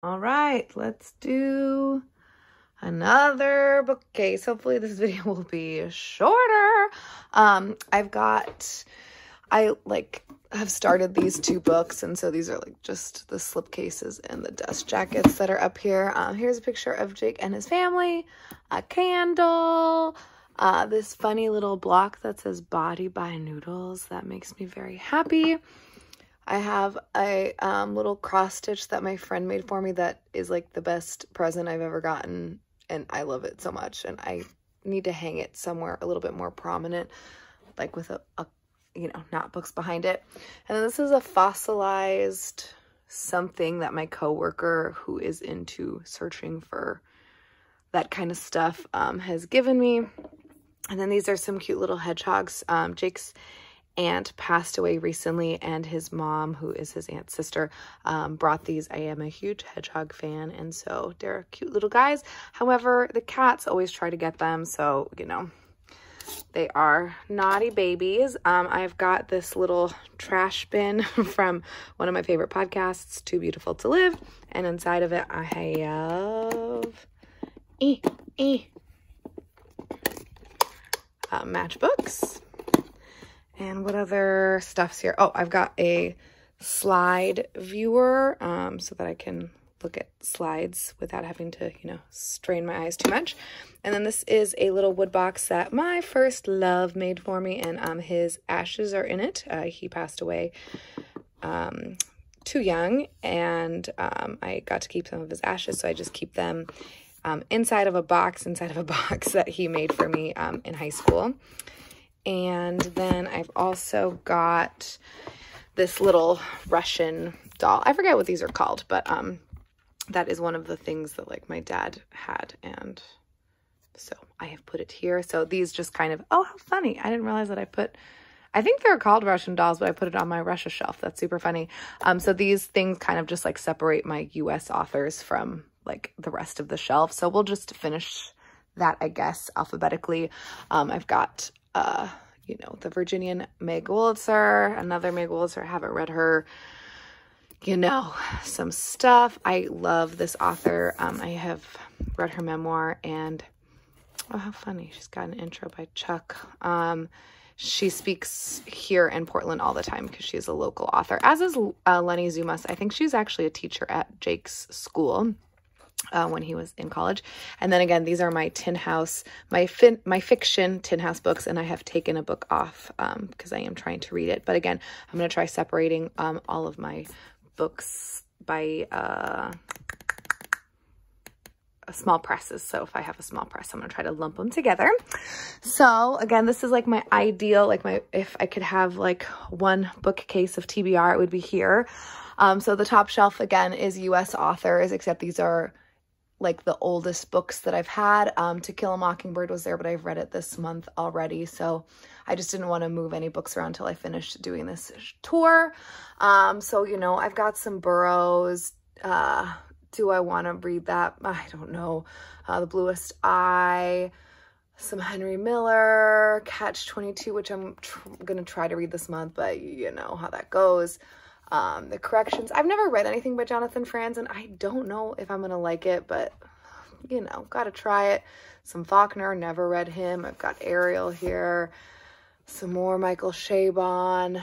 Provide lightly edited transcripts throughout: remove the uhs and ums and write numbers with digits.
All right, let's do another bookcase. Hopefully this video will be shorter. I have started these two books, and so these are like just the slipcases and the dust jackets that are up here. Here's a picture of Jake and his family, a candle, this funny little block that says Body by Noodles. That makes me very happy. I have a little cross stitch that my friend made for me that is like the best present I've ever gotten, and I love it so much, and I need to hang it somewhere a little bit more prominent, like with a not books behind it. And then this is a fossilized something that my coworker, who is into searching for that kind of stuff, has given me. And then these are some cute little hedgehogs. Jake's aunt passed away recently, and his mom, who is his aunt's sister, brought these. I am a huge hedgehog fan, and so they're cute little guys. However, the cats always try to get them, so they are naughty babies. I've got this little trash bin from one of my favorite podcasts, Too Beautiful to Live, and inside of it I have matchbooks. And what other stuff's here? Oh, I've got a slide viewer so that I can look at slides without having to, strain my eyes too much. And then this is a little wood box that my first love made for me, and his ashes are in it. He passed away too young, and I got to keep some of his ashes, so I just keep them inside of a box that he made for me in high school. And then I've also got this little Russian doll. I forget what these are called, but that is one of the things that like my dad had, and so I have put it here. So these just kind of, oh, how funny. I didn't realize that I think they're called Russian dolls, but I put it on my Russia shelf. That's super funny. So these things kind of just like separate my US authors from like the rest of the shelf. So we'll just finish that, I guess, alphabetically. I've got the Virginian Meg Wolitzer, another Meg Wolitzer. I haven't read her, some stuff. I love this author. I have read her memoir, and oh, how funny. She's got an intro by Chuck. She speaks here in Portland all the time because she's a local author, as is Lenny Zumas. I think she's actually a teacher at Jake's school when he was in college. And then again, these are my Tin House, my fiction Tin House books, and I have taken a book off because I am trying to read it. But again, I'm going to try separating all of my books by small presses. So if I have a small press, I'm going to try to lump them together. So again, this is like my ideal, if I could have like one bookcase of TBR, it would be here. So the top shelf again is US authors, except these are like the oldest books that I've had. To Kill a Mockingbird was there, but I've read it this month already. So I just didn't want to move any books around until I finished doing this tour. So, I've got some Burroughs. Do I want to read that? I don't know. The Bluest Eye, some Henry Miller, Catch-22, which I'm going to try to read this month, but you know how that goes. The Corrections. I've never read anything by Jonathan Franzen. I don't know if I'm going to like it, but, gotta try it. Some Faulkner, never read him. I've got Ariel here. Some more Michael Chabon.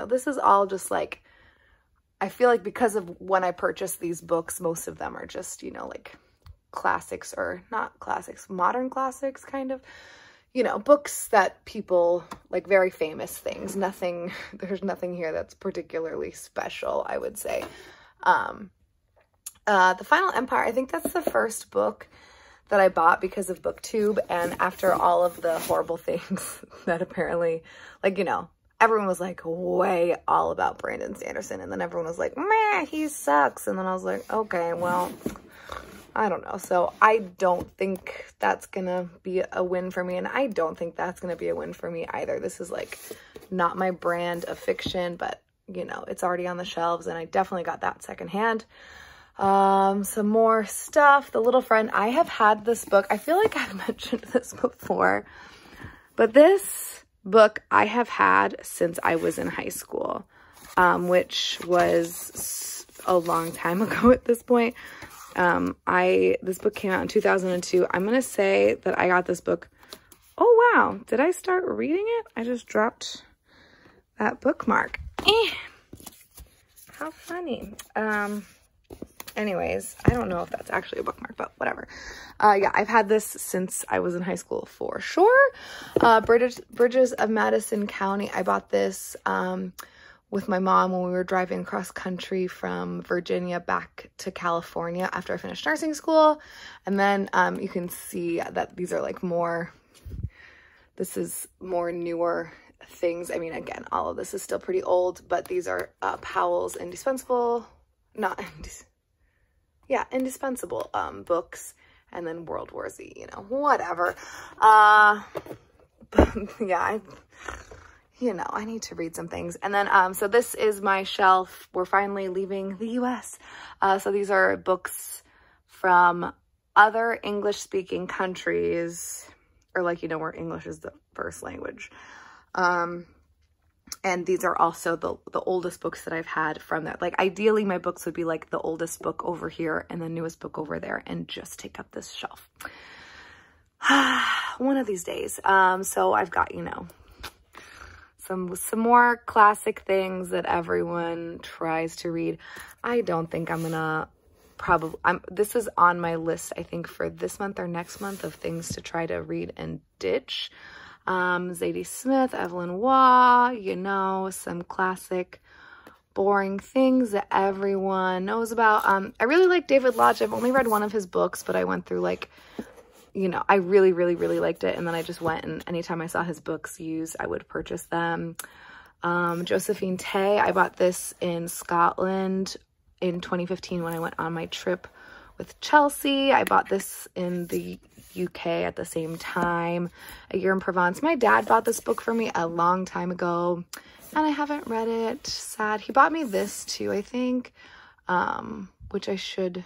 This is all just like, I feel like because of when I purchased these books, most of them are just, like classics, or not classics, modern classics kind of. Books that people, like very famous things. There's nothing here that's particularly special, I would say. The Final Empire, I think that's the first book that I bought because of BookTube, and after all of the horrible things that apparently, everyone was like way all about Brandon Sanderson, and then everyone was like, meh, he sucks, and then I was like, okay, well, I don't know. So I don't think that's gonna be a win for me, and I don't think that's gonna be a win for me either. This is like not my brand of fiction, but it's already on the shelves, and I definitely got that secondhand. Some more stuff. The Little Friend. I have had this book. I feel like I've mentioned this before, but this book I have had since I was in high school, which was a long time ago at this point. This book came out in 2002. I'm going to say that I got this book. Oh, wow. Did I start reading it? I just dropped that bookmark. How funny. Anyways, I don't know if that's actually a bookmark, but whatever. Yeah, I've had this since I was in high school for sure. Bridges of Madison County. I bought this with my mom when we were driving across country from Virginia back to California after I finished nursing school. And then you can see that these are like more, this is more newer things. I mean, again, all of this is still pretty old, but these are Powell's indispensable books, and then World War Z, you know, whatever. Yeah, I need to read some things. And then, so this is my shelf. We're finally leaving the US. So these are books from other English-speaking countries, or like, you know, where English is the first language. And these are also the oldest books that I've had from that. Like, ideally, my books would be like the oldest book over here and the newest book over there and just take up this shelf. One of these days. So I've got, you know, some more classic things that everyone tries to read. I don't think I'm gonna this is on my list, I think, for this month or next month of things to try to read and ditch. Zadie Smith, Evelyn Waugh, you know, some classic boring things that everyone knows about. I really like David Lodge. I've only read one of his books, but I went through, like, you know, I really, really, really liked it. And then I just went, and anytime I saw his books used, I would purchase them. Josephine Tey, I bought this in Scotland in 2015 when I went on my trip with Chelsea. I bought this in the UK at the same time. A Year in Provence. My dad bought this book for me a long time ago, and I haven't read it. Sad. He bought me this too, I think, which I should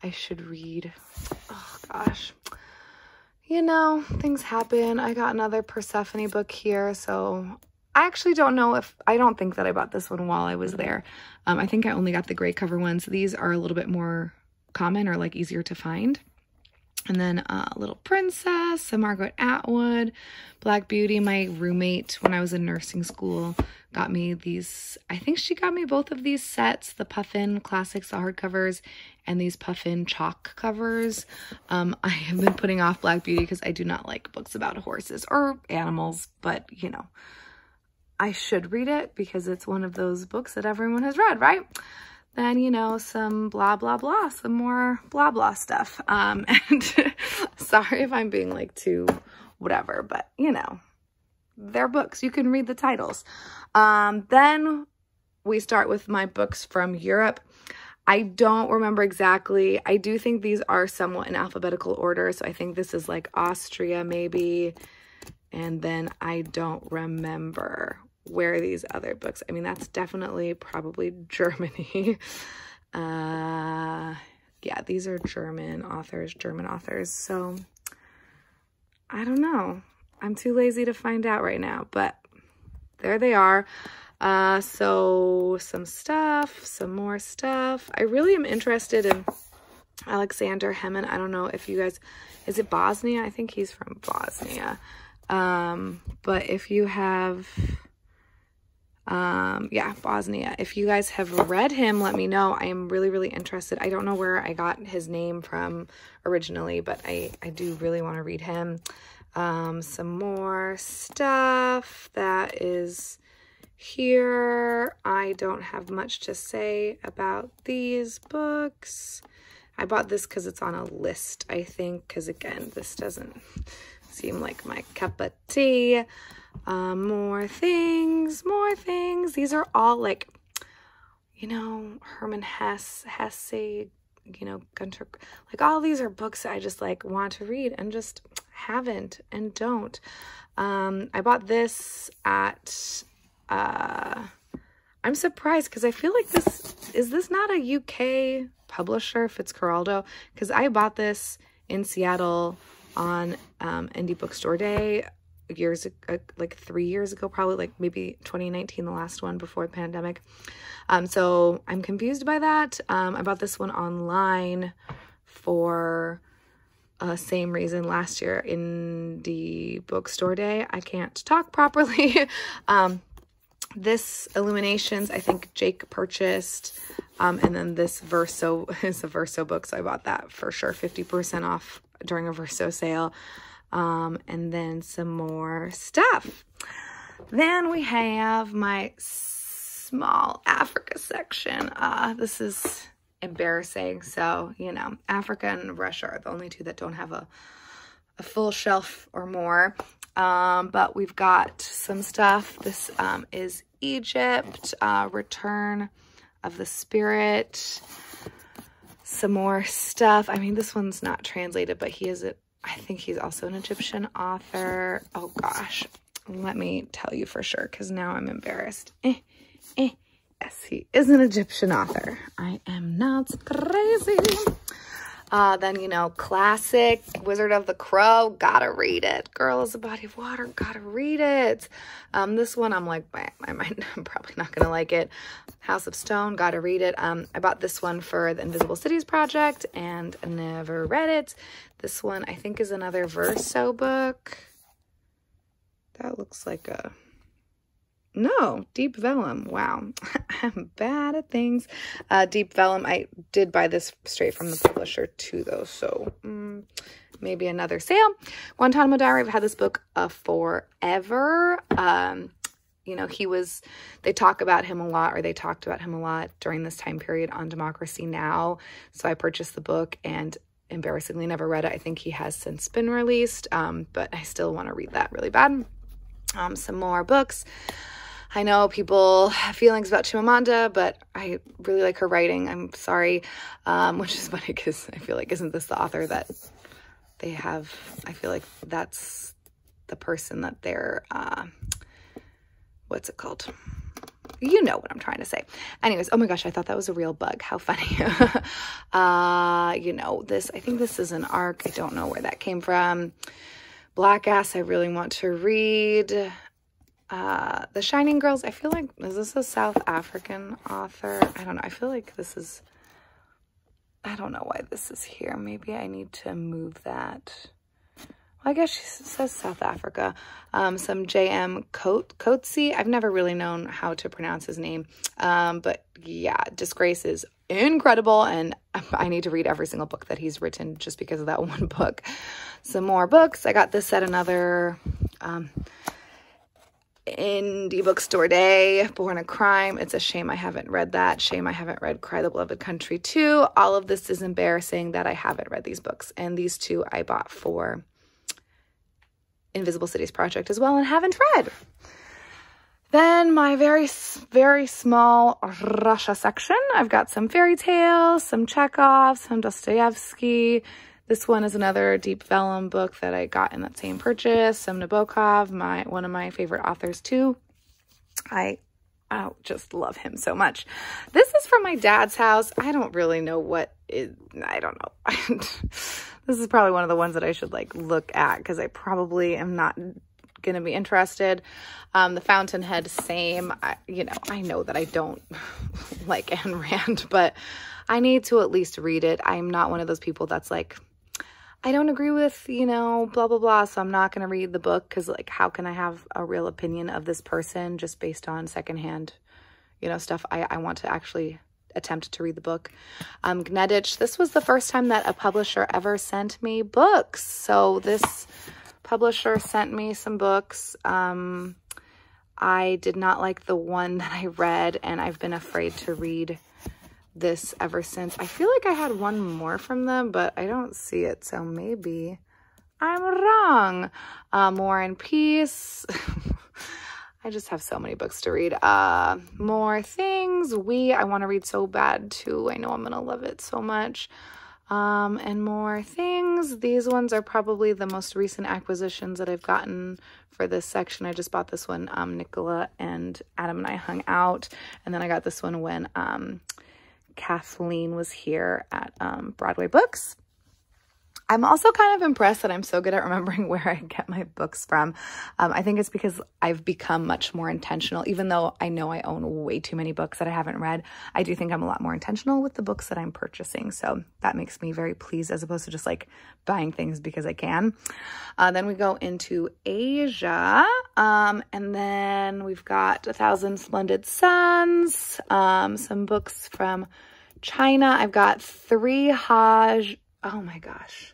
read. Oh gosh, you know, things happen. I got another Persephone book here, so I actually don't know if, I don't think that I bought this one while I was there. I think I only got the gray cover ones. These are a little bit more common, or like easier to find. And then Little Princess, a Margaret Atwood, Black Beauty. My roommate, when I was in nursing school, got me these. I think she got me both of these sets, the Puffin Classics, the hardcovers, and these Puffin chalk covers. I have been putting off Black Beauty because I do not like books about horses or animals, but, you know, I should read it because it's one of those books that everyone has read, right? Then, you know, some blah, blah, blah, some more blah, blah stuff. And sorry if I'm being like too whatever, but, you know, they're books. You can read the titles. Then we start with my books from Europe. I don't remember exactly. I do think these are somewhat in alphabetical order. So I think this is like Austria maybe. And then I don't remember where these other books. I mean, that's definitely probably Germany. Yeah, these are German authors. So I don't know. I'm too lazy to find out right now, but there they are. So some more stuff. I really am interested in Alexander Hemin. I don't know if you guys, is it Bosnia? I think he's from Bosnia. But if you have, yeah, Bosnia. If you guys have read him, let me know. I am really, really interested. I don't know where I got his name from originally, but I do really want to read him. Some more stuff that is here. I don't have much to say about these books. I bought this because it's on a list, I think, because again, this doesn't seem like my cup of tea. More things. These are all like, you know, Herman Hesse, you know, Gunter, like all these are books that I just like want to read and just haven't and don't. I bought this at, I'm surprised because I feel like is this not a UK publisher, Fitzcarraldo? Because I bought this in Seattle on Indie Bookstore Day years, like 3 years ago, probably like maybe 2019, the last one before the pandemic. So I'm confused by that. I bought this one online for same reason last year, indie bookstore day. I can't talk properly. This Illuminations, I think Jake purchased. And then this Verso is a Verso book, so I bought that for sure, 50% off during a Verso sale. And then some more stuff. Then we have my small Africa section. This is embarrassing. So, you know, Africa and Russia are the only two that don't have a full shelf or more. But we've got some stuff. This is Egypt, Return of the Spirit. Some more stuff. I mean, this one's not translated, but I think he's also an Egyptian author. Oh gosh, let me tell you for sure, because now I'm embarrassed. Yes, he is an Egyptian author. I am not crazy. Then, you know, classic Wizard of the Crow, gotta read it. Girl is a Body of Water, gotta read it. This one, I'm like, I'm probably not gonna like it. House of Stone, gotta read it. I bought this one for the Invisible Cities project and never read it. This one, I think, is another Verso book. That looks like a... No, Deep Vellum. Wow. I'm bad at things. Deep Vellum, I did buy this straight from the publisher too, though. So maybe another sale. Guantanamo Diary, I've had this book forever. You know, they talk about him a lot, or they talked about him a lot during this time period on Democracy Now! So I purchased the book and embarrassingly never read it. I think he has since been released, but I still want to read that really bad. Some more books. I know people have feelings about Chimamanda, but I really like her writing. I'm sorry, which is funny because I feel like, isn't this the author that they have? I feel like that's the person that they're, what's it called? You know what I'm trying to say. Anyways, oh my gosh, I thought that was a real bug. How funny. You know, I think this is an ARC. I don't know where that came from. Black Ass, I really want to read. The Shining Girls, I feel like, is this a South African author? I don't know. I feel like this is, I don't know why this is here. Maybe I need to move that. Well, I guess she says South Africa. Some J.M. Coetzee. I've never really known how to pronounce his name. But yeah, Disgrace is incredible, and I need to read every single book that he's written just because of that one book. Some more books. I got this at another indie bookstore day. Born a Crime. It's a shame I haven't read that. Shame I haven't read Cry the Beloved Country 2. All of this is embarrassing that I haven't read these books. And these two I bought for Invisible Cities project as well and haven't read. Then my very, very small Russia section. I've got some fairy tales, some Chekhov, some Dostoevsky. This one is another Deep Vellum book that I got in that same purchase. Some Nabokov, one of my favorite authors too. I just love him so much. This is from my dad's house. I don't really know what is, I don't know. This is probably one of the ones that I should like look at because I probably am not going to be interested. The Fountainhead, same. I know that I don't like Ayn Rand, but I need to at least read it. I'm not one of those people that's like, I don't agree with, blah, blah, blah. So I'm not going to read the book because, like, how can I have a real opinion of this person just based on secondhand, stuff? I want to actually attempt to read the book. Gnedich, this was the first time that a publisher ever sent me books. So this publisher sent me some books. I did not like the one that I read, and I've been afraid to read this ever since. I feel like I had one more from them, but I don't see it, so maybe I'm wrong. War and Peace. I just have so many books to read. More Things. I want to read so bad too. I know I'm gonna love it so much. And More Things. These ones are probably the most recent acquisitions that I've gotten for this section. I just bought this one. Nicola and Adam and I hung out, and then I got this one when Kathleen was here at Broadway Books. I'm also kind of impressed that I'm so good at remembering where I get my books from. I think it's because I've become much more intentional. Even though I know I own way too many books that I haven't read, I do think I'm a lot more intentional with the books that I'm purchasing. So that makes me very pleased as opposed to just like buying things because I can. Then we go into Asia. And then we've got 1,000 Splendid Suns, some books from China. I've got 3 Haj. Oh my gosh.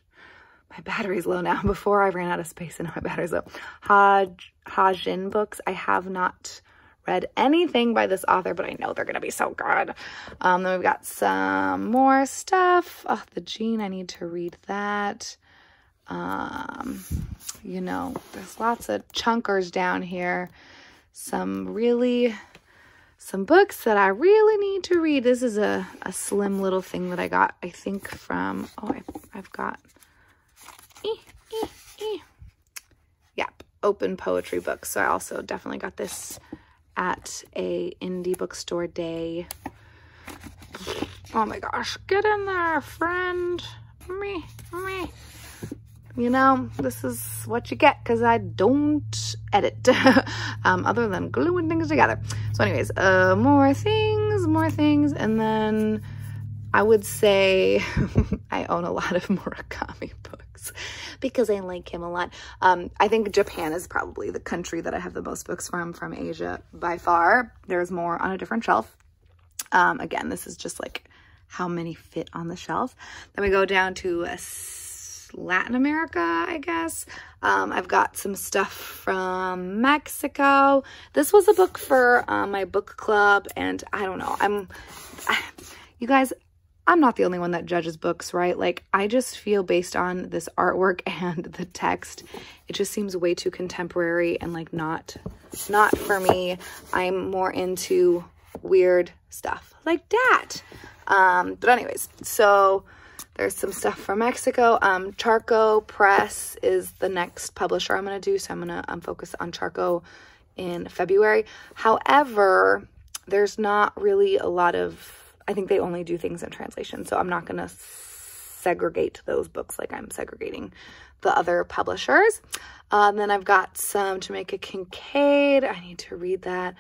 My battery's low now. Before I ran out of space and now my battery's low. Hajin books. I have not read anything by this author, but I know they're going to be so good. Then we've got some more stuff. Oh, The Gene. I need to read that. You know, there's lots of chunkers down here. Some books that I really need to read. This is a slim little thing that I got, I think from, I've got, yep, open poetry books. So I also definitely got this at a indie bookstore day. Oh my gosh, get in there, friend. Me. You know, this is what you get because I don't edit other than gluing things together. So anyways, more things. And then I would say I own a lot of Murakami books because I like him a lot. I think Japan is probably the country that I have the most books from Asia by far. There's more on a different shelf. Again, this is just like how many fit on the shelf. Then we go down to Latin America, I guess. I've got some stuff from Mexico. This was a book for my book club, and I don't know. You guys, I'm not the only one that judges books, right? Like, I just feel based on this artwork and the text, it just seems way too contemporary and like not for me. I'm more into weird stuff like that. But anyways, so there's some stuff from Mexico. Charco Press is the next publisher I'm going to do. So I'm going to focus on Charco in February. However, there's not really a lot of, I think they only do things in translation. So I'm not going to segregate those books like I'm segregating the other publishers. Then I've got some Jamaica Kincaid. I need to read that.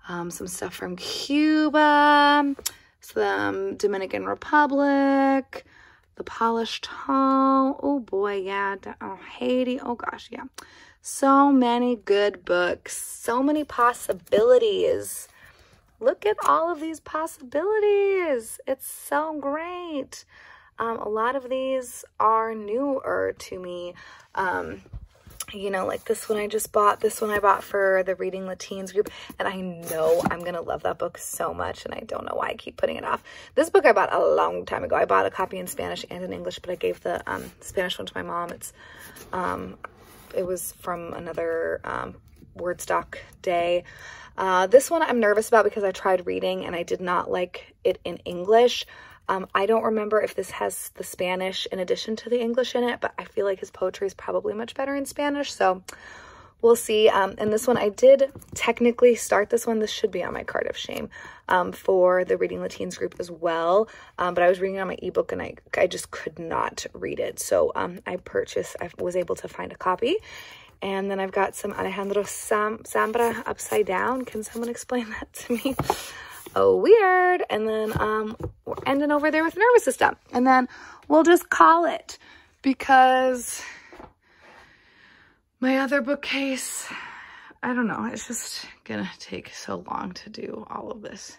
Some stuff from Cuba, some Dominican Republic, The Polished Tome. Oh boy, yeah. Oh, Haiti. Oh gosh, yeah. So many good books. So many possibilities. Look at all of these possibilities. It's so great. A lot of these are newer to me. You know, like this one I just bought. This one I bought for the Reading the Teens group. And I know I'm going to love that book so much. And I don't know why I keep putting it off. This book I bought a long time ago. I bought a copy in Spanish and in English. But I gave the Spanish one to my mom. It was from another Wordstock day. This one I'm nervous about because I tried reading and I did not like it in English. I don't remember if this has the Spanish in addition to the English in it, but I feel like his poetry is probably much better in Spanish, so we'll see. And this one, I did technically start this one. This should be on my card of shame for the Reading the Teens group as well, but I was reading it on my ebook and I just could not read it, so I was able to find a copy. And then I've got some Alejandro Zambra, Upside Down. Can someone explain that to me? Oh, weird. And then we're ending over there with Nervous System. And then we'll just call it because my other bookcase, I don't know, it's just gonna take so long to do all of this.